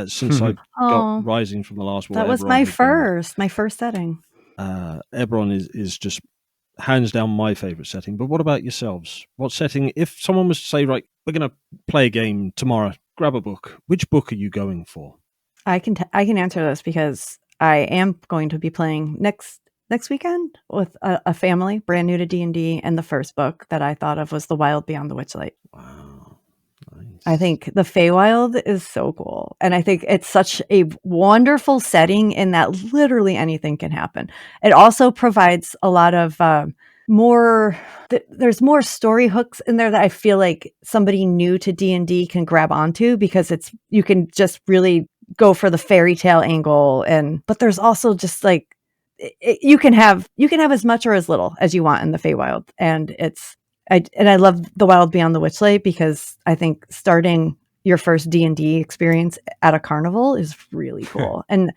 since I got Rising from the Last War. That was my first setting. Eberron is just hands down my favorite setting. But what about yourselves? What setting, if someone was to say, right, we're going to play a game tomorrow, grab a book, which book are you going for? I can answer this because I am going to be playing next weekend with a family brand new to D&D, and the first book that I thought of was The Wild Beyond the Witchlight. Wow. Nice. I think the Feywild is so cool. And I think it's such a wonderful setting in that literally anything can happen. It also provides a lot of there's more story hooks in there that I feel like somebody new to D&D can grab onto, because you can just really go for the fairy tale angle. But there's also just like, you can have as much or as little as you want in the Feywild, and I love The Wild Beyond the Witchlight because I think starting your first D&D experience at a carnival is really cool. And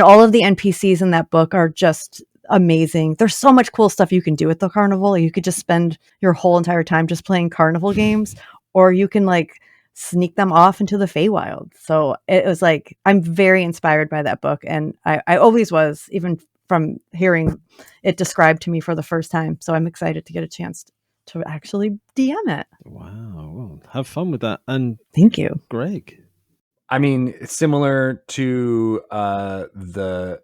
all of the NPCs in that book are just amazing. There's so much cool stuff you can do at the carnival. You could just spend your whole entire time just playing carnival games, or you can like sneak them off into the Feywild. So it was like, I'm very inspired by that book. And I always was, even from hearing it described to me for the first time. So I'm excited to get a chance to actually DM it. Wow. Well, have fun with that. And thank you, Greg. I mean, similar to the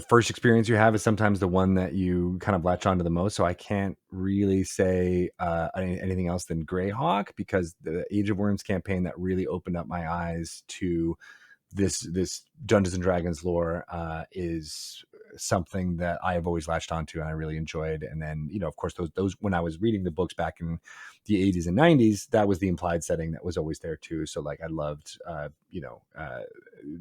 first experience you have is sometimes the one that you kind of latch onto the most. So I can't really say anything else than Greyhawk, because the Age of Worms campaign that really opened up my eyes to this Dungeons and Dragons lore is something that I have always latched onto and I really enjoyed. And then, of course, those when I was reading the books back in the 80s and 90s, that was the implied setting that was always there too. So like I loved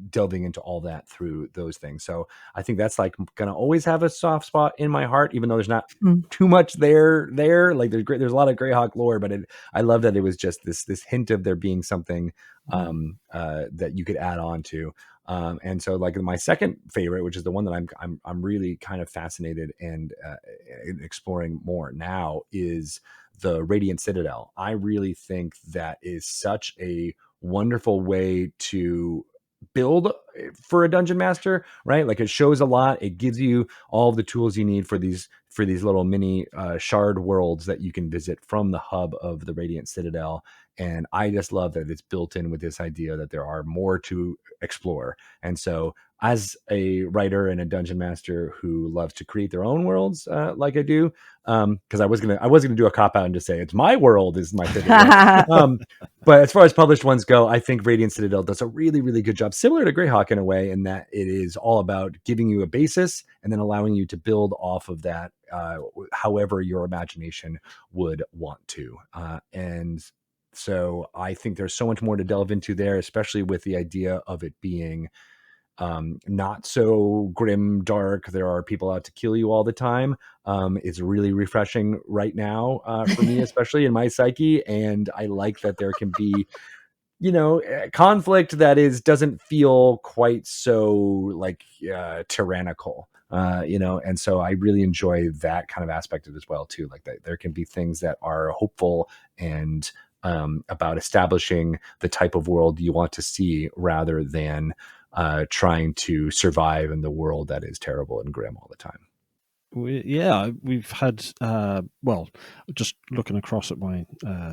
delving into all that through those things. So I think that's like gonna always have a soft spot in my heart, even though there's not too much there. Like there's a lot of Greyhawk lore, but I love that it was just this hint of there being something that you could add on to. And so like my second favorite, which is the one that I'm really kind of fascinated and exploring more now, is the Radiant Citadel. I really think that is such a wonderful way to build for a dungeon master, right? Like it shows a lot. It gives you all the tools you need for these little mini shard worlds that you can visit from the hub of the Radiant Citadel. And I just love that it's built in with this idea that there are more to explore. And so as a writer and a dungeon master who loves to create their own worlds, like I do, because I was gonna do a cop out and just say it's my world is my favorite world. But as far as published ones go, I think Radiant Citadel does a really, really good job, similar to Greyhawk in a way, in that it is all about giving you a basis and then allowing you to build off of that, however your imagination would want to. And so I think there's so much more to delve into there, especially with the idea of it being not so grim, dark. There are people out to kill you all the time. It's really refreshing right now for me, especially in my psyche. And I like that there can be, conflict that doesn't feel quite so like tyrannical. And so I really enjoy that kind of aspect of it as well too. Like that there can be things that are hopeful and about establishing the type of world you want to see, rather than trying to survive in the world that is terrible and grim all the time. We've had just looking across at my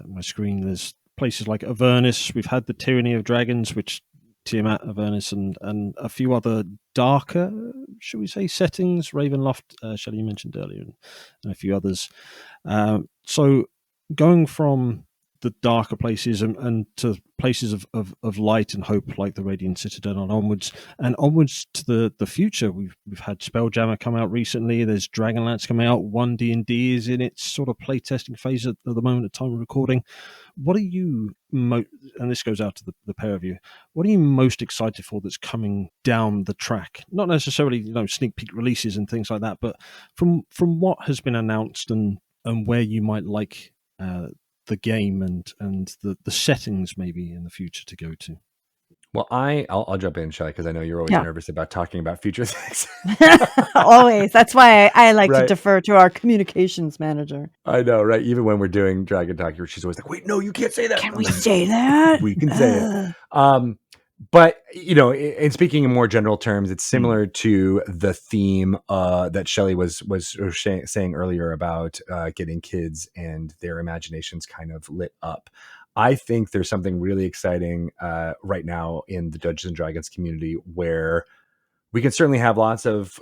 my screen, there's places like Avernus. We've had the Tyranny of Dragons, which Tiamat, Avernus, and a few other darker, should we say, settings. Ravenloft, Shelly, you mentioned earlier, and a few others. So going from the darker places and to places of light and hope, like the Radiant Citadel, and onwards to the future. We've had Spelljammer come out recently. There's Dragonlance coming out. 1D&D is in its sort of playtesting phase at the moment at time of recording. What are you and this goes out to the pair of you, what are you most excited for that's coming down the track? Not necessarily sneak peek releases and things like that, but from what has been announced and where you might like the game and the settings maybe in the future to go to. Well, I'll jump in, Shelly, because I know you're always nervous about talking about future things. Always. That's why I like to defer to our communications manager. I know, right? Even when we're doing Dragon Talk, she's always like, "Wait, no, you can't say that." Can we say that? We can say it. But in speaking in more general terms, it's similar to the theme that Shelly was saying earlier about getting kids and their imaginations kind of lit up. I think there's something really exciting right now in the Dungeons and Dragons community, where we can certainly have lots of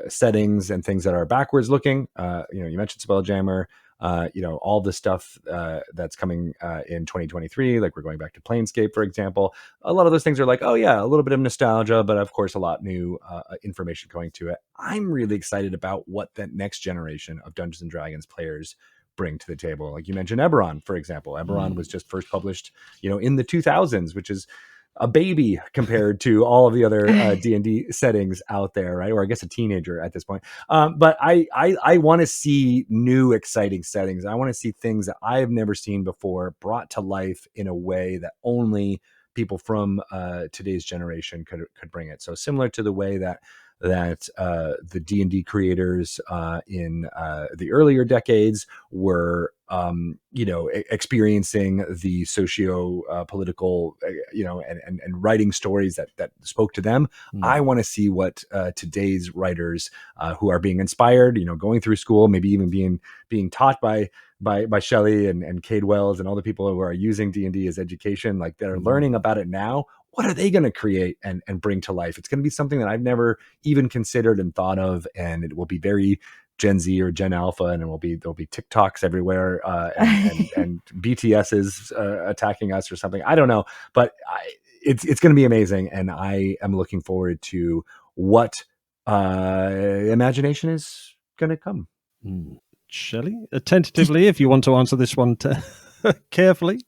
settings and things that are backwards looking. You mentioned Spelljammer. All the stuff that's coming in 2023, like we're going back to Planescape, for example. A lot of those things are like, oh yeah, a little bit of nostalgia, but of course a lot new information going to it. I'm really excited about what that next generation of Dungeons and Dragons players bring to the table. Like you mentioned Eberron, for example. Eberron was just first published, in the 2000s, which is a baby compared to all of the other D&D settings out there, right? Or I guess a teenager at this point. But I want to see new, exciting settings. I want to see things that I have never seen before brought to life in a way that only people from today's generation could bring it. So similar to the way that the D&D creators in the earlier decades were experiencing the socio political and writing stories that spoke to them. I want to see what today's writers who are being inspired, going through school, maybe even being taught by Shelly and Cade Wells and all the people who are using D&D as education, like they're learning about it now. What are they going to create and bring to life? It's going to be something that I've never even considered and thought of, and it will be very Gen Z or Gen Alpha, and there'll be TikToks everywhere and BTSs attacking us or something. I don't know, but it's going to be amazing, and I am looking forward to what imagination is going to come. Shelly, tentatively, if you want to answer this one carefully.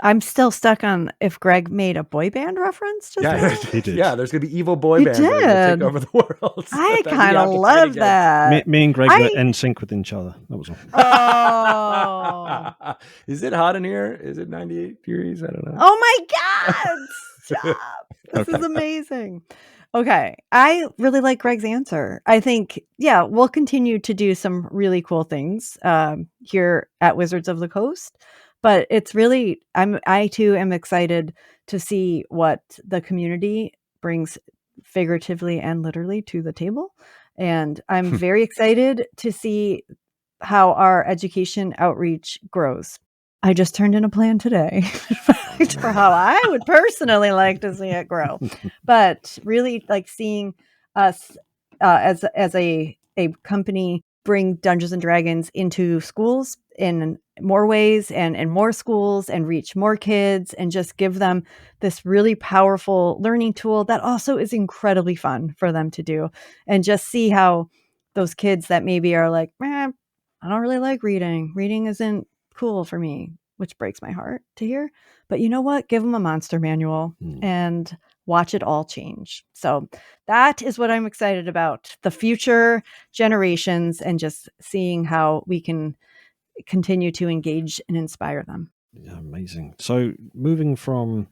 I'm still stuck on if Greg made a boy band reference. He did. Yeah, there's going to be evil boy bands that are going to take over the world. I kind of love that. Me and Greg were in sync with each other. That was all. Oh. Is it hot in here? Is it 98 degrees? I don't know. Oh my God. Stop. This is amazing. Okay. I really like Greg's answer. I think, we'll continue to do some really cool things here at Wizards of the Coast. But it's really, I too am excited to see what the community brings figuratively and literally to the table. And I'm very excited to see how our education outreach grows. I just turned in a plan today for how I would personally like to see it grow. But really like seeing us as a company bring Dungeons and Dragons into schools in more ways and more schools and reach more kids and just give them this really powerful learning tool that also is incredibly fun for them to do, and just see how those kids that maybe are like, I don't really like reading. Reading isn't cool for me, which breaks my heart to hear. But you know what? Give them a monster manual and watch it all change. So that is what I'm excited about, the future generations, and just seeing how we can continue to engage and inspire them. Yeah, amazing. So moving from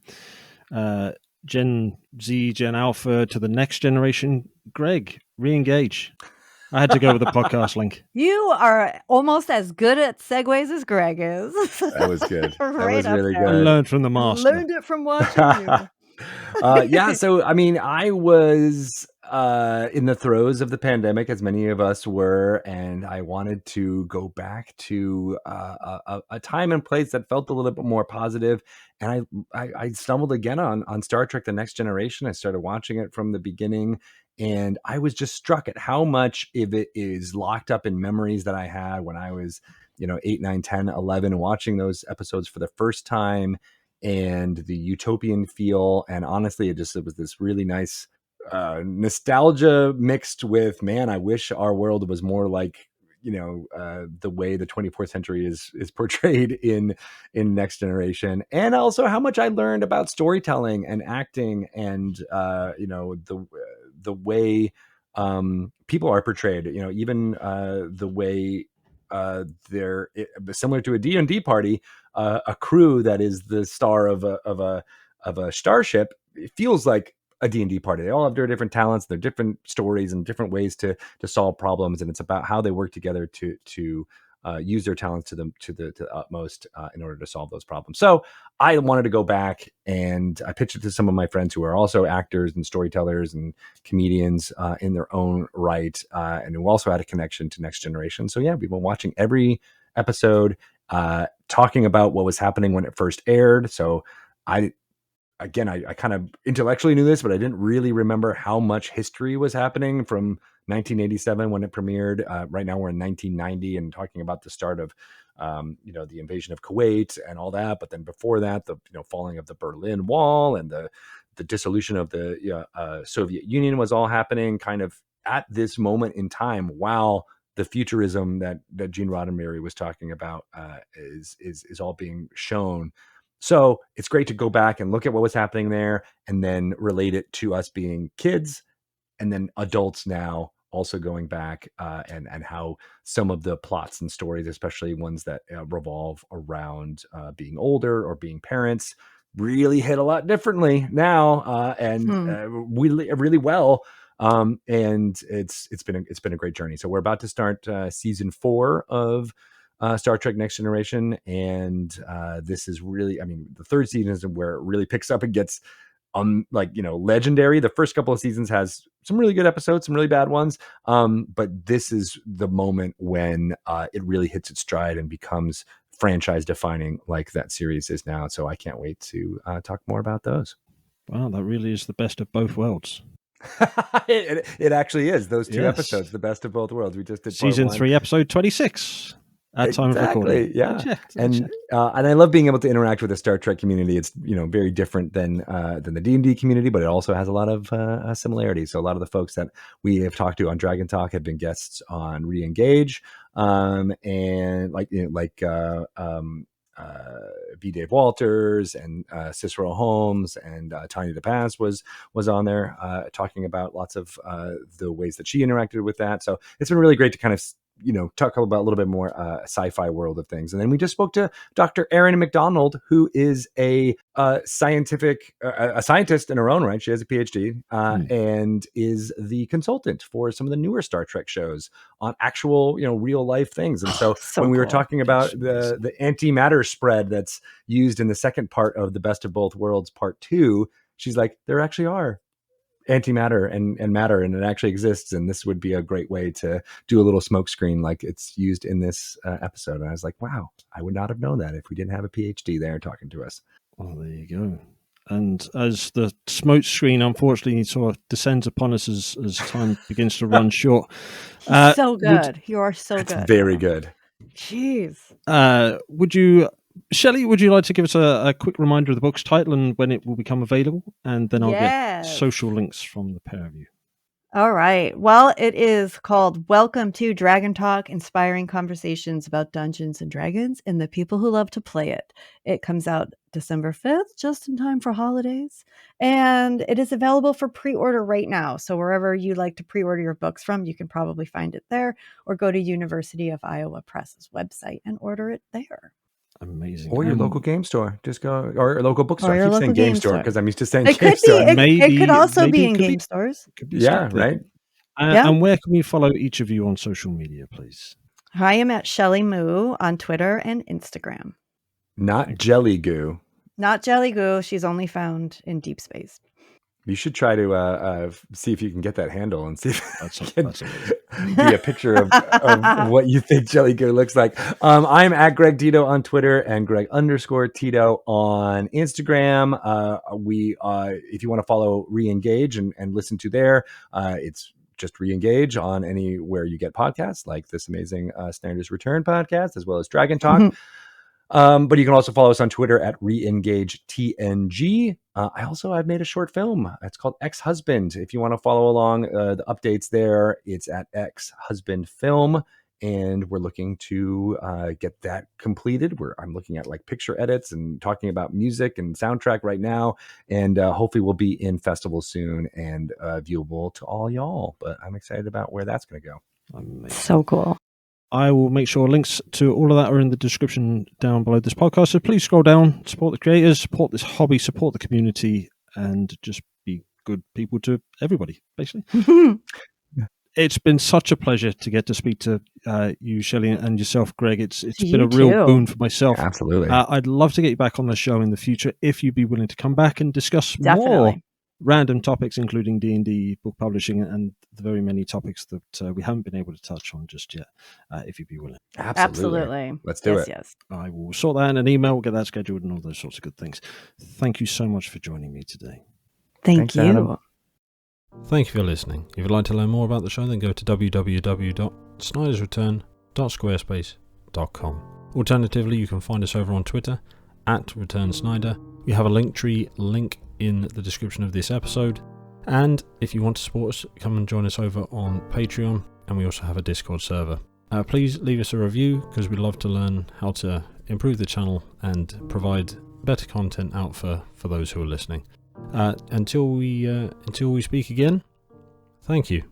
Gen Z, Gen Alpha to the next generation, Greg, re-engage. I had to go with the podcast link. You are almost as good at segues as Greg is. That was good. That was really I good. learned from the master. Learned it from watching you. So I mean, I was in the throes of the pandemic, as many of us were, and I wanted to go back to a time and place that felt a little bit more positive. And I stumbled again on Star Trek: The Next Generation. I started watching it from the beginning, and I was just struck at how much of it is locked up in memories that I had when I was, 8, 9, 10, 11, watching those episodes for the first time, and the utopian feel. And honestly, it was this really nice nostalgia mixed with, man, I wish our world was more like, the way the 24th century is portrayed in Next Generation. And also how much I learned about storytelling and acting and, the way people are portrayed, even the way they're similar to a D&D party, a crew that is the star of a starship. It feels like a D&D party. They all have their different talents, their different stories, and different ways to solve problems. And it's about how they work together to use their talents to the utmost in order to solve those problems. So I wanted to go back, and I pitched it to some of my friends who are also actors and storytellers and comedians in their own right, and who also had a connection to Next Generation. So yeah, we've been watching every episode, talking about what was happening when it first aired. So I kind of intellectually knew this, but I didn't really remember how much history was happening from 1987 when it premiered. Right now we're in 1990 and talking about the start of, the invasion of Kuwait and all that. But then before that, the falling of the Berlin Wall and the dissolution of the Soviet Union was all happening kind of at this moment in time, while the futurism that Gene Roddenberry was talking about is all being shown. So it's great to go back and look at what was happening there and then relate it to us being kids and then adults now also going back and how some of the plots and stories, especially ones that revolve around being older or being parents, really hit a lot differently now really well. And it's been a great journey. So we're about to start season 4 of Star Trek Next Generation, and this is really, I mean, the third season is where it really picks up and gets legendary. The first couple of seasons has some really good episodes, some really bad ones, but this is the moment when it really hits its stride and becomes franchise defining like that series is now. So I can't wait to talk more about those. Wow, that really is the best of both worlds. It actually is. Those two episodes, the best of both worlds. We just did season 3, episode 26 at time of recording. Yeah. And I love being able to interact with the Star Trek community. It's very different than the D&D community, but it also has a lot of similarities. So a lot of the folks that we have talked to on Dragon Talk have been guests on Re-Engage, and V. Dave Walters and Cicero Holmes and Tanya DePaz was on there talking about lots of the ways that she interacted with that. So it's been really great to kind of talk about a little bit more sci-fi world of things. And then we just spoke to Dr. Erin McDonald, who is a scientist in her own right. She has a PhD and is the consultant for some of the newer Star Trek shows on actual, real life things. And so, when we were talking about the antimatter spread that's used in the second part of the Best of Both Worlds Part 2, she's like, there actually are antimatter and matter, and it actually exists, and this would be a great way to do a little smoke screen like it's used in this episode. And I was like, wow, I would not have known that if we didn't have a PhD there talking to us. Well, there you go. And as the smoke screen unfortunately sort of descends upon us as time begins to run short. So good. You are so good. Very good. Jeez. Shelly, would you like to give us a quick reminder of the book's title and when it will become available? And then I'll get social links from the pair of you. All right. Well, it is called Welcome to Dragon Talk, Inspiring Conversations about Dungeons and Dragons and the People Who Love to Play It. It comes out December 5th, just in time for holidays. And it is available for pre-order right now. So wherever you like to pre-order your books from, you can probably find it there, or go to University of Iowa Press's website and order it there. Amazing. Or your local game store. Just go, or a local bookstore. I keep saying game store because I'm used to saying game store. It could also be in game stores. Right. And where can we follow each of you on social media, please? I am at Shelly Moo on Twitter and Instagram. Not Jelly Goo. Not Jelly Goo. She's only found in deep space. You should try to see if you can get that handle and see if that's be a picture of what you think Jelly Goo looks like. I'm at Greg Tito on Twitter and Greg_Tito on Instagram. If you want to follow Re-Engage and listen to there, it's just Re-Engage on anywhere you get podcasts, like this amazing Snyder's Return podcast, as well as Dragon Talk. But you can also follow us on Twitter at ReEngageTNG. I've made a short film. It's called Ex-Husband. If you want to follow along the updates there, it's at Ex-Husband Film. And we're looking to get that completed. I'm looking at like picture edits and talking about music and soundtrack right now. And hopefully we'll be in festivals soon and viewable to all y'all. But I'm excited about where that's going to go. Amazing. So cool. I will make sure links to all of that are in the description down below this podcast. So please scroll down, support the creators, support this hobby, support the community, and just be good people to everybody, basically. It's been such a pleasure to get to speak to you, Shelly, and yourself, Greg. It's been a real boon for myself. Absolutely. I'd love to get you back on the show in the future if you'd be willing to come back and discuss more random topics, including D&D, book publishing, and the very many topics that we haven't been able to touch on just yet, if you'd be willing. Absolutely. Let's do it. Yes. I will sort that in an email, we'll get that scheduled, and all those sorts of good things. Thank you so much for joining me today. Thanks, you. Adam. Thank you for listening. If you'd like to learn more about the show, then go to www.snydersreturn.squarespace.com. Alternatively, you can find us over on Twitter at ReturnSnyder. We have a Linktree link in the description of this episode. And if you want to support us, come and join us over on Patreon. And we also have a Discord server. Please leave us a review because we'd love to learn how to improve the channel and provide better content out for those who are listening. Until we speak again, thank you.